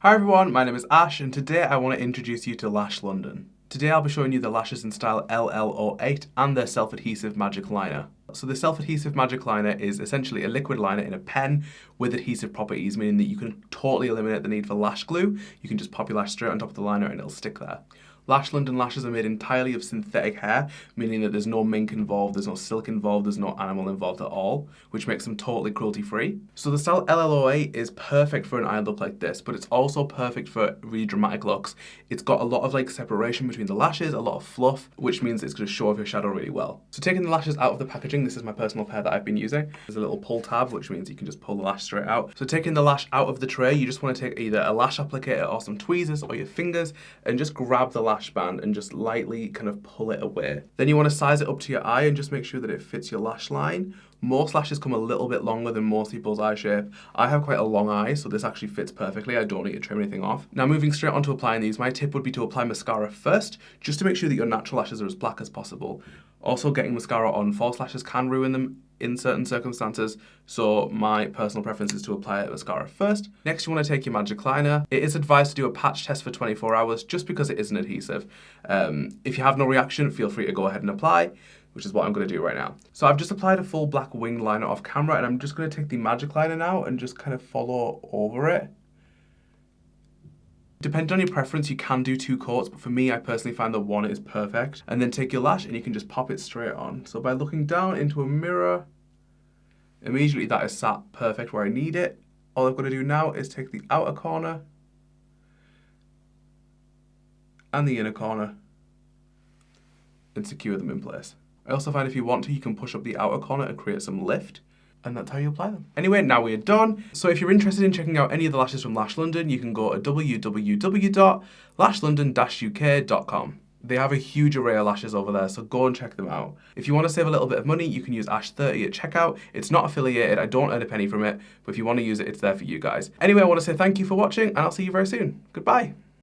Hi everyone, my name is Ash and today I want to introduce you to Lash London. Today I'll be showing you the lashes in style LL08 and their self-adhesive magic liner. So the self-adhesive magic liner is essentially a liquid liner in a pen with adhesive properties, meaning that you can totally eliminate the need for lash glue. You can just pop your lash straight on top of the liner and it'll stick there. Lash London lashes are made entirely of synthetic hair, meaning that there's no mink involved, there's no silk involved, there's no animal involved at all, which makes them totally cruelty free. So the style LL08 is perfect for an eye look like this, but it's also perfect for really dramatic looks. It's got a lot of separation between the lashes, a lot of fluff, which means it's going to show off your shadow really well. So taking the lashes out of the packaging, this is my personal pair that I've been using. There's a little pull tab, which means you can just pull the lash straight out. So taking the lash out of the tray, you just want to take either a lash applicator or some tweezers or your fingers and just grab the lash band and just lightly kind of pull it away. Then you want to size it up to your eye and just make sure that it fits your lash line. Most lashes come a little bit longer than most people's eye shape. I have quite a long eye, so this actually fits perfectly. I don't need to trim anything off. Now moving straight on to applying these, my tip would be to apply mascara first, just to make sure that your natural lashes are as black as possible. Also, getting mascara on false lashes can ruin them in certain circumstances, so my personal preference is to apply mascara first. Next, you want to take your magic liner. It is advised to do a patch test for 24 hours just because it is an adhesive. If you have no reaction, feel free to go ahead and apply, which is what I'm going to do right now. So I've just applied a full black winged liner off camera, and I'm just going to take the magic liner now and just kind of follow over it. Depending on your preference, you can do 2 coats, but for me, I personally find that 1 is perfect. And then take your lash and you can just pop it straight on. So by looking down into a mirror, immediately that is sat perfect where I need it. All I've got to do now is take the outer corner and the inner corner and secure them in place. I also find if you want to, you can push up the outer corner to create some lift. And that's how you apply them. Anyway, now we are done. So if you're interested in checking out any of the lashes from Lash London, you can go to www.lashlondon-uk.com. They have a huge array of lashes over there, so go and check them out. If you want to save a little bit of money, you can use Ash30 at checkout. It's not affiliated, I don't earn a penny from it, but if you want to use it, it's there for you guys. Anyway, I want to say thank you for watching, and I'll see you very soon. Goodbye.